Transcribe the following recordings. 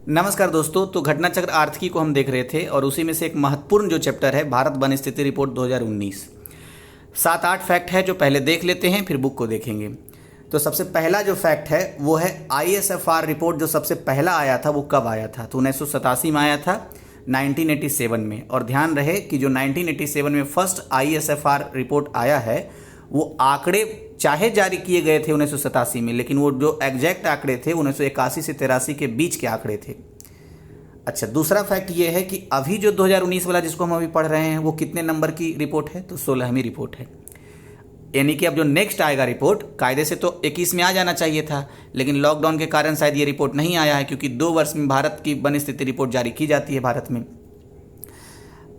नमस्कार दोस्तों। तो घटना चक्र आर्थिकी को हम देख रहे थे और उसी में से एक महत्वपूर्ण जो चैप्टर है भारत वन स्थिति रिपोर्ट 2019। 7-8 फैक्ट है जो पहले देख लेते हैं, फिर बुक को देखेंगे। तो सबसे पहला जो फैक्ट है वो है ISFR रिपोर्ट। जो सबसे पहला आया था वो कब आया था? तो 1987 में आया था, 1987 में। और ध्यान रहे कि जो 1987 में फर्स्ट ISFR रिपोर्ट आया है वो आंकड़े चाहे जारी किए गए थे 1987 में, लेकिन वो जो एग्जैक्ट आंकड़े थे 1981 से 83 के बीच के आंकड़े थे। अच्छा, दूसरा फैक्ट ये है कि अभी जो 2019 वाला जिसको हम अभी पढ़ रहे हैं वो कितने नंबर की रिपोर्ट है? तो 16वीं रिपोर्ट है। यानी कि अब जो नेक्स्ट आएगा रिपोर्ट, कायदे से तो 21 में आ जाना चाहिए था, लेकिन लॉकडाउन के कारण शायद ये रिपोर्ट नहीं आया है, क्योंकि 2 वर्ष में भारत की वन स्थिति रिपोर्ट जारी की जाती है भारत में।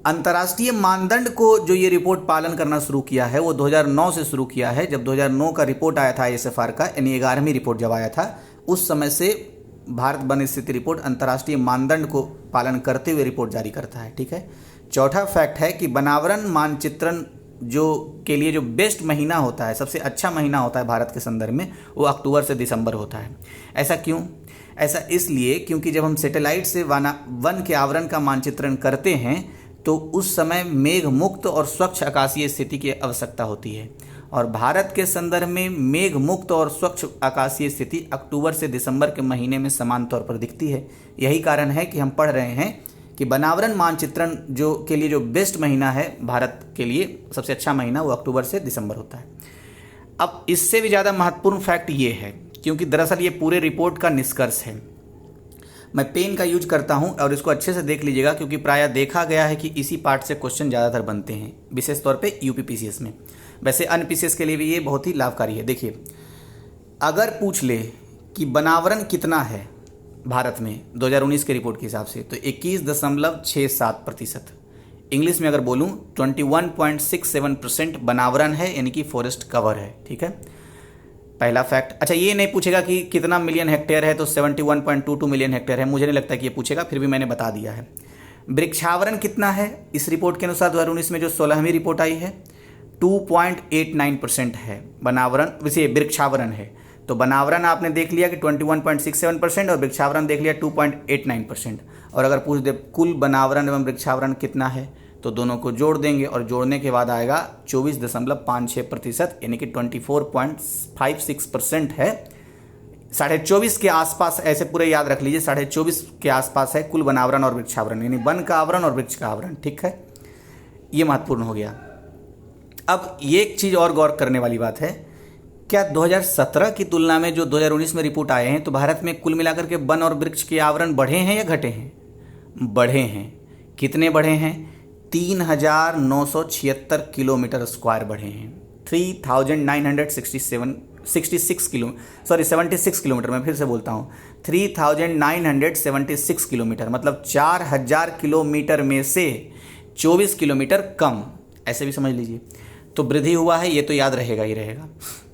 अंतर्राष्ट्रीय मानदंड को जो ये रिपोर्ट पालन करना शुरू किया है वो 2009 से शुरू किया है। जब 2009 का रिपोर्ट आया था ISFR का, यानी 11वीं रिपोर्ट जब आया था, उस समय से भारत वन स्थिति रिपोर्ट अंतर्राष्ट्रीय मानदंड को पालन करते हुए रिपोर्ट जारी करता है। ठीक है। चौथा फैक्ट है कि बनावरण मानचित्रण जो के लिए जो बेस्ट महीना होता है, सबसे अच्छा महीना होता है भारत के संदर्भ में, वो अक्टूबर से दिसंबर होता है। ऐसा क्यों? ऐसा इसलिए क्योंकि जब हम सैटेलाइट से वन के आवरण का मानचित्रण करते हैं तो उस समय मेघ मुक्त और स्वच्छ आकाशीय स्थिति की आवश्यकता होती है, और भारत के संदर्भ में मेघ मुक्त और स्वच्छ आकाशीय स्थिति अक्टूबर से दिसंबर के महीने में समान तौर पर दिखती है। यही कारण है कि हम पढ़ रहे हैं कि बनावरण मानचित्रण जो के लिए जो बेस्ट महीना है भारत के लिए, सबसे अच्छा महीना, वो अक्टूबर से दिसंबर होता है। अब इससे भी ज़्यादा महत्वपूर्ण फैक्ट ये है, क्योंकि दरअसल ये पूरे रिपोर्ट का निष्कर्ष है। मैं पेन का यूज करता हूं और इसको अच्छे से देख लीजिएगा, क्योंकि प्रायः देखा गया है कि इसी पार्ट से क्वेश्चन ज़्यादातर बनते हैं, विशेष तौर पे UPPCS में। वैसे अन्य PCS के लिए भी ये बहुत ही लाभकारी है। देखिए, अगर पूछ ले कि बनावरण कितना है भारत में 2019 के रिपोर्ट के हिसाब से, तो 21.67%। इंग्लिश में अगर बोलूँ 21.67% बनावरण है, यानी कि फॉरेस्ट कवर है। ठीक है, पहला फैक्ट। अच्छा, ये नहीं पूछेगा कि कितना मिलियन हेक्टेयर है, तो 71.22 मिलियन हेक्टेयर है। मुझे नहीं लगता कि ये पूछेगा, फिर भी मैंने बता दिया है। वृक्षावरण कितना है? इस रिपोर्ट के अनुसार 2019 में जो 16वीं रिपोर्ट आई है 2.89% है बनावरण, वैसे वृक्षावरण है। तो बनावरण आपने देख लिया कि 21.67% और वृक्षावरण देख लिया 2.89%। और अगर पूछ दे कुल बनावरण एवं वृक्षावरण कितना है, तो दोनों को जोड़ देंगे और जोड़ने के बाद आएगा 24.56%, यानी कि 24.56% है। 24.5 के आसपास, ऐसे पूरे याद रख लीजिए, 24.5 के आसपास है कुल बनावरण और वृक्षावरण, यानी वन का आवरण और वृक्ष का आवरण। ठीक है, ये महत्वपूर्ण हो गया। अब ये एक चीज़ और गौर करने वाली बात है, क्या 2017 की तुलना में जो 2019 में रिपोर्ट आए हैं, तो भारत में कुल मिलाकर के वन और वृक्ष के आवरण बढ़े हैं या घटे हैं? बढ़े हैं। कितने बढ़े हैं? 3,976 किलोमीटर स्क्वायर बढ़े हैं। 3,966 किलोमीटर, मैं फिर से बोलता हूँ, 3,976 किलोमीटर, मतलब 4,000 किलोमीटर में से 24 किलोमीटर कम, ऐसे भी समझ लीजिए। तो वृद्धि हुआ है, ये तो याद रहेगा ही रहेगा।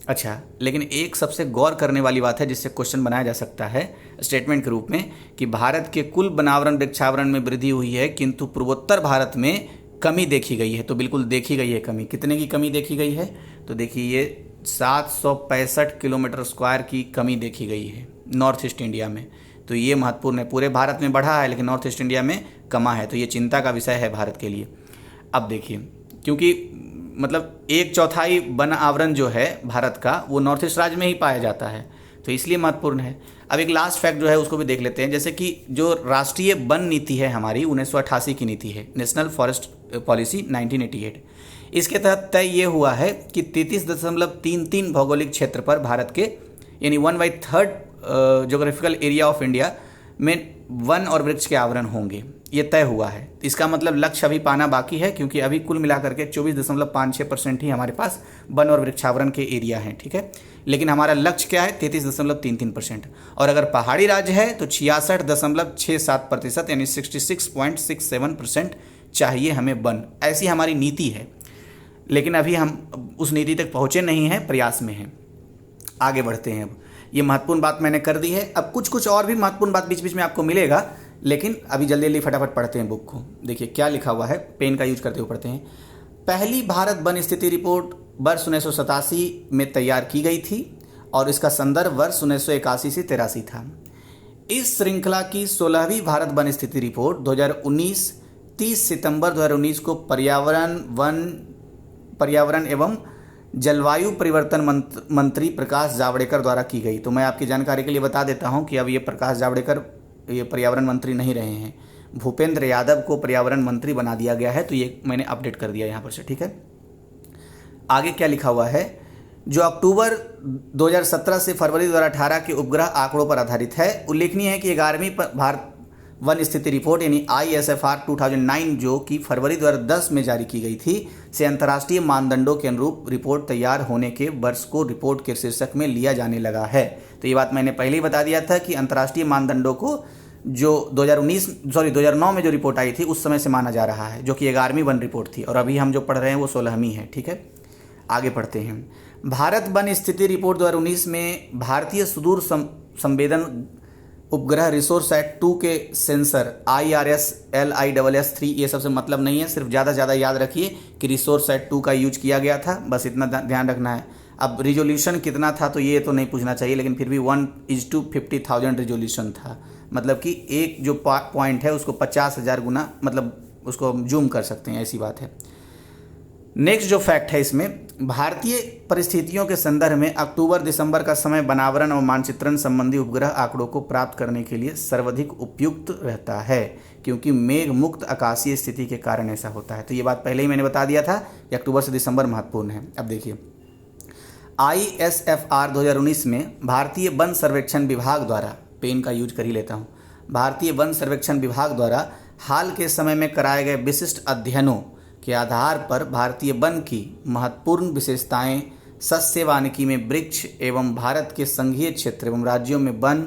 अच्छा, लेकिन एक सबसे गौर करने वाली बात है जिससे क्वेश्चन बनाया जा सकता है स्टेटमेंट के रूप में, कि भारत के कुल बनावरण वृक्षावरण में वृद्धि हुई है, किंतु पूर्वोत्तर भारत में कमी देखी गई है। तो बिल्कुल देखी गई है कमी। कितने की कमी देखी गई है? तो देखिए, ये 765 किलोमीटर स्क्वायर की कमी देखी गई है नॉर्थ ईस्ट इंडिया में। तो ये महत्वपूर्ण है। पूरे भारत में बढ़ा है, लेकिन नॉर्थ ईस्ट इंडिया में कमा है, तो ये चिंता का विषय है भारत के लिए। अब देखिए, क्योंकि मतलब 1/4 वन आवरण जो है भारत का, वो नॉर्थ ईस्ट राज्य में ही पाया जाता है, तो इसलिए महत्वपूर्ण है। अब एक लास्ट फैक्ट जो है उसको भी देख लेते हैं। जैसे कि जो राष्ट्रीय वन नीति है हमारी, 1988 की नीति है, नेशनल फॉरेस्ट पॉलिसी 1988। इसके तहत तय ये हुआ है कि 33.33 भौगोलिक क्षेत्र पर भारत के, यानी 1/3 ज्योग्राफिकल एरिया ऑफ इंडिया में वन और वृक्ष के आवरण होंगे, ये तय हुआ है। इसका मतलब लक्ष्य अभी पाना बाकी है, क्योंकि अभी कुल मिलाकर के 24.56% ही हमारे पास वन और वृक्षावरण के एरिया हैं। ठीक है, लेकिन हमारा लक्ष्य क्या है? 33.33%। और अगर पहाड़ी राज्य है तो 66.67%, यानी 66.67% चाहिए हमें वन। ऐसी हमारी नीति है, लेकिन अभी हम उस नीति तक पहुँचे नहीं हैं, प्रयास में हैं। आगे बढ़ते हैं। अब ये महत्वपूर्ण बात मैंने कर दी है। अब कुछ और भी महत्वपूर्ण बात बीच बीच में आपको मिलेगा, लेकिन अभी जल्दी जल्दी फटाफट पढ़ते हैं बुक को। देखिए क्या लिखा हुआ है, पेन का यूज करते हुए पढ़ते हैं। पहली भारत वन स्थिति रिपोर्ट वर्ष 1987 में तैयार की गई थी और इसका संदर्भ वर्ष 1981 से 83 था। इस श्रृंखला की 16वीं भारत वन स्थिति रिपोर्ट 2019 30 सितंबर 2019 को पर्यावरण एवं जलवायु परिवर्तन मंत्री प्रकाश जावड़ेकर द्वारा की गई। तो मैं आपकी जानकारी के लिए बता देता हूं कि अब ये प्रकाश जावड़ेकर ये पर्यावरण मंत्री नहीं रहे हैं, भूपेंद्र यादव को पर्यावरण मंत्री बना दिया गया है। तो ये मैंने अपडेट कर दिया यहाँ पर से, ठीक है। आगे क्या लिखा हुआ है, जो अक्टूबर 2017 से फरवरी 2018 के उपग्रह आंकड़ों पर आधारित है। उल्लेखनीय है कि 11वीं भारत वन स्थिति रिपोर्ट यानी ISFR 2009 जो कि फरवरी 2010 में जारी की गई थी से अंतर्राष्ट्रीय मानदंडों के अनुरूप रिपोर्ट तैयार होने के वर्ष को रिपोर्ट के शीर्षक में लिया जाने लगा है। तो ये बात मैंने पहले ही बता दिया था कि अंतर्राष्ट्रीय मानदंडों को जो 2009 में जो रिपोर्ट आई थी उस समय से माना जा रहा है, जो कि 11वीं वन रिपोर्ट थी, और अभी हम जो पढ़ रहे हैं वो 16वीं है, ठीक है। आगे पढ़ते हैं। भारत वन स्थिति रिपोर्ट 2019 में भारतीय सुदूर संवेदन उपग्रह रिसोर्सैट 2 के सेंसर IRS LISS-3, ये सबसे मतलब नहीं है, सिर्फ ज़्यादा से ज़्यादा याद रखिए कि रिसोर्सैट 2 का यूज किया गया था, बस इतना ध्यान रखना है। अब रिजोल्यूशन कितना था तो ये तो नहीं पूछना चाहिए, लेकिन फिर भी 1:50,000 रिजोल्यूशन था, मतलब कि एक जो पॉइंट है उसको 50,000 गुना मतलब उसको जूम कर सकते हैं, ऐसी बात है। नेक्स्ट जो फैक्ट है इसमें, भारतीय परिस्थितियों के संदर्भ में अक्टूबर दिसंबर का समय बनावरण और मानचित्रण संबंधी उपग्रह आंकड़ों को प्राप्त करने के लिए सर्वाधिक उपयुक्त रहता है, क्योंकि मेघ मुक्त आकाशीय स्थिति के कारण ऐसा होता है। तो ये बात पहले ही मैंने बता दिया था कि अक्टूबर से दिसंबर महत्वपूर्ण है। अब देखिए, ISFR 2019 में भारतीय वन सर्वेक्षण विभाग द्वारा, पेन का यूज कर ही लेता हूँ, भारतीय वन सर्वेक्षण विभाग द्वारा हाल के समय में कराए गए विशिष्ट अध्ययनों के आधार पर भारतीय वन की महत्वपूर्ण विशेषताएं, सस्य वानिकी में वृक्ष एवं भारत के संघीय क्षेत्र एवं राज्यों में वन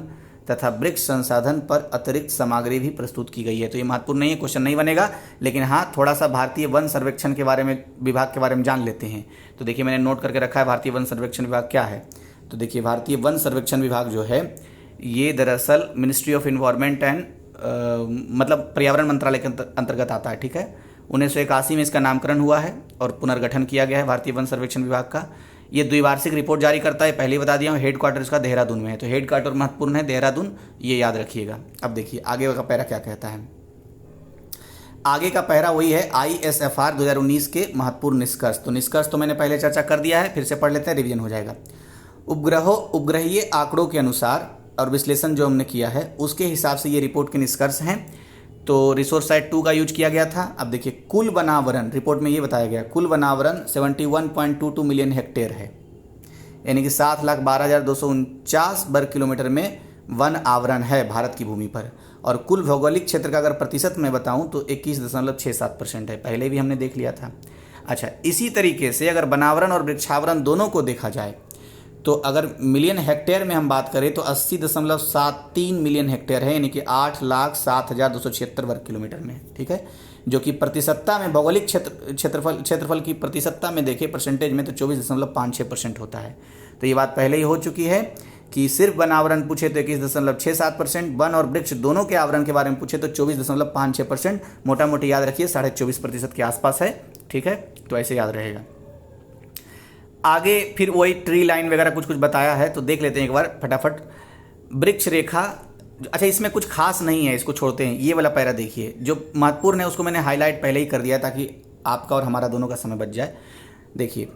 तथा वृक्ष संसाधन पर अतिरिक्त सामग्री भी प्रस्तुत की गई है। तो ये महत्वपूर्ण नहीं है, क्वेश्चन नहीं बनेगा, लेकिन हाँ थोड़ा सा भारतीय वन सर्वेक्षण के बारे में, विभाग के बारे में जान लेते हैं। तो देखिए मैंने नोट करके रखा है भारतीय वन सर्वेक्षण विभाग क्या है। तो देखिए भारतीय वन सर्वेक्षण विभाग जो है ये दरअसल मिनिस्ट्री ऑफ इन्वायरमेंट एंड मतलब पर्यावरण मंत्रालय के अंतर्गत आता है, ठीक है। 1981 में इसका नामकरण हुआ है और पुनर्गठन किया गया है भारतीय वन सर्वेक्षण विभाग का। ये द्विवार्षिक रिपोर्ट जारी करता है, पहले ही बता दिया हूँ। हेड क्वार्टर इसका देहरादून में है, तो हेड क्वार्टर महत्वपूर्ण है देहरादून, ये याद रखिएगा। अब देखिए आगे का पैरा क्या कहता है। आगे का पैरा वही है ISFR 2019 के महत्वपूर्ण निष्कर्ष। तो निष्कर्ष तो मैंने पहले चर्चा कर दिया है, फिर से पढ़ लेते हैं, रिवीजन हो जाएगा। उपग्रहीय आंकड़ों के अनुसार और विश्लेषण जो हमने किया है उसके हिसाब से ये रिपोर्ट के निष्कर्ष हैं। तो रिसोर्सैट 2 का यूज किया गया था। अब देखिए कुल वनावरण, रिपोर्ट में ये बताया गया कुल वनावरण 71.22 मिलियन हेक्टेयर है, यानी कि 7,12,249 वर्ग किलोमीटर में वन आवरण है भारत की भूमि पर। और कुल भौगोलिक क्षेत्र का अगर प्रतिशत मैं बताऊं तो 21.67% है, पहले भी हमने देख लिया था। अच्छा, इसी तरीके से अगर वनावरण और वृक्षावरण दोनों को देखा जाए तो अगर मिलियन हेक्टेयर में हम बात करें तो 80.73 मिलियन हेक्टेयर है, यानी कि 8,07,276 वर्ग किलोमीटर में, ठीक है। जो कि प्रतिशतता में भौगोलिक क्षेत्रफल की प्रतिशतता में देखें परसेंटेज में तो 24.56% होता है। तो ये बात पहले ही हो चुकी है कि सिर्फ वन आवरण पूछे तो 21.67%, वन और वृक्ष दोनों के आवरण के बारे में पूछे तो 24.56%, मोटा मोटी याद रखिए 24.5% के आसपास है, ठीक है। तो ऐसे याद रहेगा। आगे फिर वही ट्री लाइन वगैरह कुछ कुछ बताया है, तो देख लेते हैं एक बार फटाफट। वृक्ष रेखा, अच्छा इसमें कुछ खास नहीं है, इसको छोड़ते हैं। ये वाला पैरा देखिए, जो महत्वपूर्ण है उसको मैंने हाईलाइट पहले ही कर दिया ताकि आपका और हमारा दोनों का समय बच जाए। देखिए,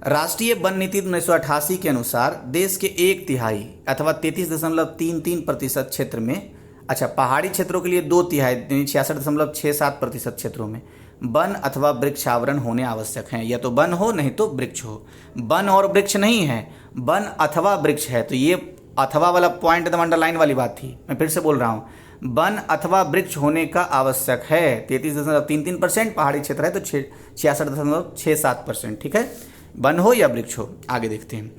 राष्ट्रीय वन नीति 1988 के अनुसार देश के 1/3 अथवा 33.33% क्षेत्र में, अच्छा पहाड़ी क्षेत्रों के लिए 2/3 66.67% क्षेत्रों में वन अथवा वृक्षावरण होने आवश्यक हैं। या तो वन हो नहीं तो वृक्ष हो, वन और वृक्ष नहीं है, वन अथवा वृक्ष है। तो ये अथवा वाला पॉइंट एकदम अंडरलाइन वाली बात थी, मैं फिर से बोल रहा हूँ, वन अथवा वृक्ष होने का आवश्यक है। 33.33% पहाड़ी क्षेत्र है तो 66.67%, ठीक है, वन हो या वृक्ष हो। आगे देखते हैं।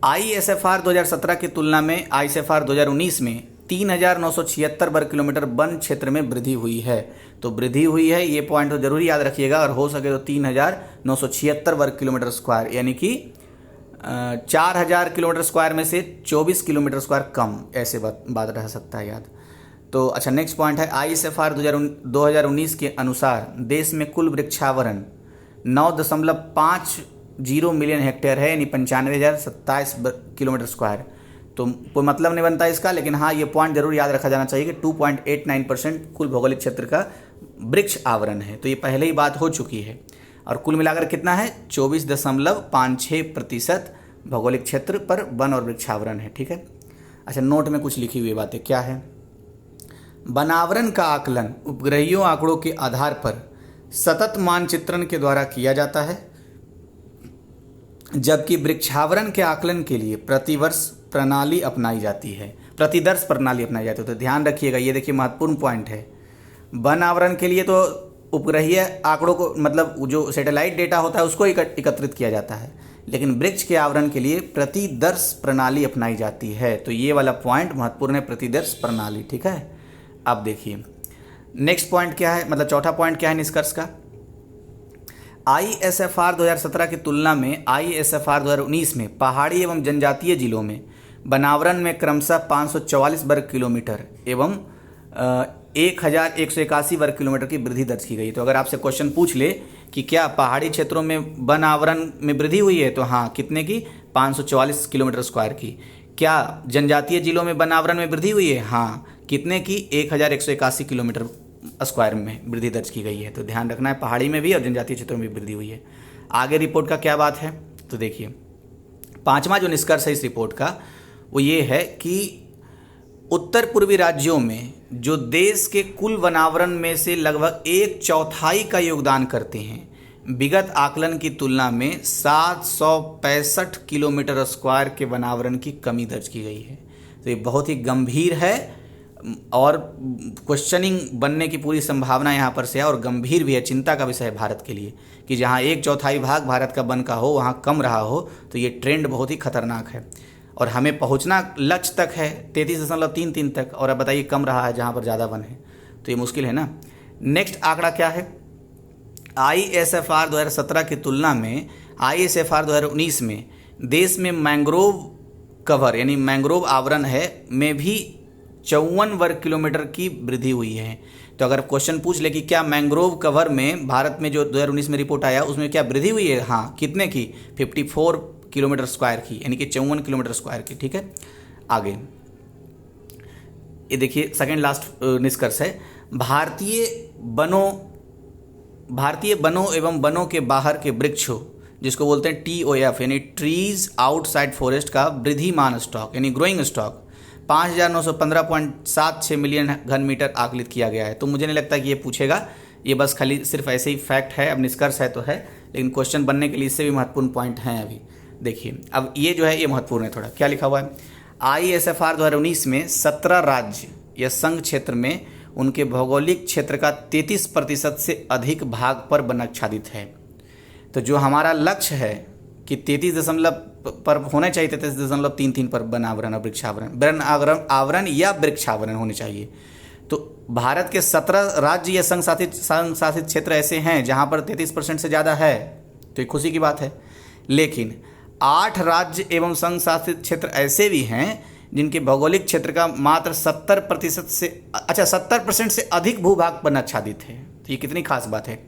ISFR 2017 की तुलना में ISFR 2019 में 3,976 वर्ग किलोमीटर वन क्षेत्र में वृद्धि हुई है। तो वृद्धि हुई है, ये पॉइंट तो जरूरी याद रखिएगा, और हो सके तो 3,976 वर्ग किलोमीटर स्क्वायर, यानी कि 4,000 किलोमीटर स्क्वायर में से 24 किलोमीटर स्क्वायर कम, ऐसे बात रह सकता है याद। तो अच्छा नेक्स्ट पॉइंट है, ISFR 2019 के अनुसार देश में कुल वृक्षावरण 9.50 मिलियन हेक्टेयर है, यानी 95,027 किलोमीटर स्क्वायर। तो कोई मतलब नहीं बनता इसका, लेकिन हाँ ये पॉइंट जरूर याद रखा जाना चाहिए कि 2.89% कुल भौगोलिक क्षेत्र का वृक्ष आवरण है। तो ये पहले ही बात हो चुकी है। और कुल मिलाकर कितना है, 24.56% भौगोलिक क्षेत्र पर वन और वृक्षावरण है। ठीक है। अच्छा, नोट में कुछ लिखी हुई बातें क्या है। वनावरण का आकलन उपग्रहीय आंकड़ों के आधार पर सतत मानचित्रण के द्वारा किया जाता है, जबकि वृक्षावरण के आकलन के लिए प्रतिवर्ष प्रणाली अपनाई जाती है, प्रतिदर्श प्रणाली अपनाई जाती है। तो ध्यान रखिएगा, ये देखिए महत्वपूर्ण पॉइंट है। वन आवरण के लिए तो उपग्रहीय आंकड़ों को, मतलब जो सैटेलाइट डेटा होता है उसको एकत्रित किया जाता है, लेकिन वृक्ष के आवरण के लिए प्रतिदर्श प्रणाली अपनाई जाती है। तो ये वाला पॉइंट महत्वपूर्ण है, प्रतिदर्श प्रणाली। ठीक है। अब देखिए नेक्स्ट पॉइंट क्या है, मतलब चौथा पॉइंट क्या है निष्कर्ष का। ISFR 2017 की तुलना में ISFR 2019 में पहाड़ी एवं जनजातीय जिलों में वनावरण में क्रमशः 544 वर्ग किलोमीटर एवं 1181 वर्ग किलोमीटर की वृद्धि दर्ज की गई। तो अगर आपसे क्वेश्चन पूछ ले कि क्या पहाड़ी क्षेत्रों में वन आवरण में वृद्धि हुई है, तो हाँ, कितने की, 544 किलोमीटर स्क्वायर की। क्या जनजातीय जिलों में वन आवरण में वृद्धि हुई है, हाँ, कितने की, 1181 किलोमीटर स्क्वायर में वृद्धि दर्ज की गई है। तो ध्यान रखना है, पहाड़ी में भी और जनजातीय क्षेत्रों में भी वृद्धि हुई है। आगे रिपोर्ट का क्या बात है, तो देखिए पांचवा जो निष्कर्ष है इस रिपोर्ट का वो ये है कि उत्तर पूर्वी राज्यों में जो देश के कुल वनावरण में से लगभग 1/4 का योगदान करते हैं, विगत आकलन की तुलना में 765 किलोमीटर स्क्वायर के वनावरण की कमी दर्ज की गई है। तो ये बहुत ही गंभीर है और क्वेश्चनिंग बनने की पूरी संभावना यहाँ पर से है, और गंभीर भी है, चिंता का विषय है भारत के लिए कि जहाँ 1/4 भाग भारत का वन का हो वहाँ कम रहा हो। तो ये ट्रेंड बहुत ही खतरनाक है और हमें पहुँचना लक्ष्य तक है 33.33 तक, और अब बताइए कम रहा है जहाँ पर ज़्यादा वन है, तो ये मुश्किल है ना। नेक्स्ट आंकड़ा क्या है, ISFR 2017 की तुलना में ISFR 2019 में देश में मैंग्रोव कवर यानी मैंग्रोव आवरण है में भी 54 वर्ग किलोमीटर की वृद्धि हुई है। तो अगर क्वेश्चन पूछ ले कि क्या मैंग्रोव कवर में भारत में जो 2019 में रिपोर्ट आया उसमें क्या वृद्धि हुई है, हाँ, कितने की, 54 किलोमीटर स्क्वायर की, यानी कि 54 किलोमीटर स्क्वायर की। ठीक है। आगे ये देखिए सेकंड लास्ट निष्कर्ष है, भारतीय वनों एवं वनों के बाहर के वृक्षों, जिसको बोलते हैं TOF यानी ट्रीज आउटसाइड फॉरेस्ट का वृद्धिमान स्टॉक यानी ग्रोइंग स्टॉक 5915.76 मिलियन घन मीटर आकलित किया गया है। तो मुझे नहीं लगता कि ये पूछेगा, ये बस खाली सिर्फ ऐसे ही फैक्ट है, अब निष्कर्ष है तो है, लेकिन क्वेश्चन बनने के लिए इससे भी महत्वपूर्ण पॉइंट हैं अभी। देखिए अब ये जो है ये महत्वपूर्ण है थोड़ा, क्या लिखा हुआ है, ISFR 2019 में 17 राज्य या संघ क्षेत्र में उनके भौगोलिक क्षेत्र का 33% से अधिक भाग पर वन आच्छादित है। तो जो हमारा लक्ष्य है कि 33 पर होना चाहिए, 33.33 पर वन आवरण और वृक्षावरण, आवरण या वृक्षावरण होने चाहिए। तो भारत के 17 राज्य या संघ शासित क्षेत्र ऐसे हैं जहां पर 33% से ज़्यादा है, तो ये खुशी की बात है। लेकिन 8 राज्य एवं संघ शासित क्षेत्र ऐसे भी हैं जिनके भौगोलिक क्षेत्र का मात्र 70% से अधिक भूभाग पर आच्छादित है। तो ये कितनी खास बात है,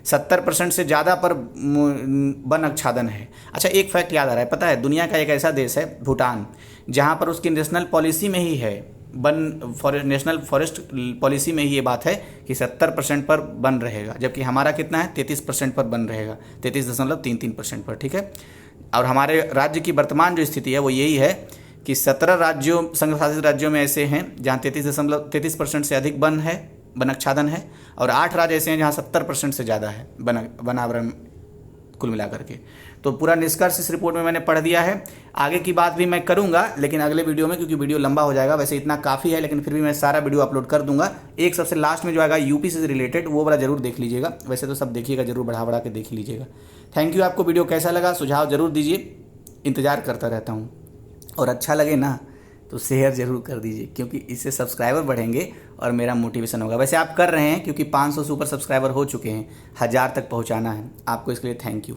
70% से ज़्यादा पर वन आच्छादन है। अच्छा, एक फैक्ट याद आ रहा है, पता है दुनिया का एक ऐसा देश है भूटान, जहाँ पर उसकी नेशनल पॉलिसी में ही है, नेशनल फॉरेस्ट पॉलिसी में ही ये बात है कि 70% पर वन रहेगा, जबकि हमारा कितना है, 33% पर वन रहेगा, 33.33% पर। ठीक है। और हमारे राज्य की वर्तमान जो स्थिति है वो यही है कि 17 राज्यों संघ शासित राज्यों में ऐसे हैं जहाँ 33% से अधिक वन आच्छादन है, और 8 राज्य ऐसे हैं जहाँ 70% से ज़्यादा है वनावरण कुल मिलाकर के। तो पूरा निष्कर्ष इस रिपोर्ट में मैंने पढ़ दिया है। आगे की बात भी मैं करूंगा लेकिन अगले वीडियो में, क्योंकि वीडियो लंबा हो जाएगा। वैसे इतना काफ़ी है लेकिन फिर भी मैं सारा वीडियो अपलोड कर दूंगा। एक सबसे लास्ट में जो आएगा यूपी से रिलेटेड, वो वाला जरूर देख लीजिएगा। वैसे तो सब देखिएगा, जरूर बढ़ा के देख लीजिएगा। Thank you. आपको वीडियो कैसा लगा सुझाव जरूर दीजिए, इंतज़ार करता रहता हूँ। और अच्छा लगे ना तो शेयर जरूर कर दीजिए, क्योंकि इससे सब्सक्राइबर बढ़ेंगे और मेरा मोटिवेशन होगा। वैसे आप कर रहे हैं, क्योंकि 500 से ऊपर सब्सक्राइबर हो चुके हैं, 1000 तक पहुंचाना है आपको, इसके लिए थैंक यू।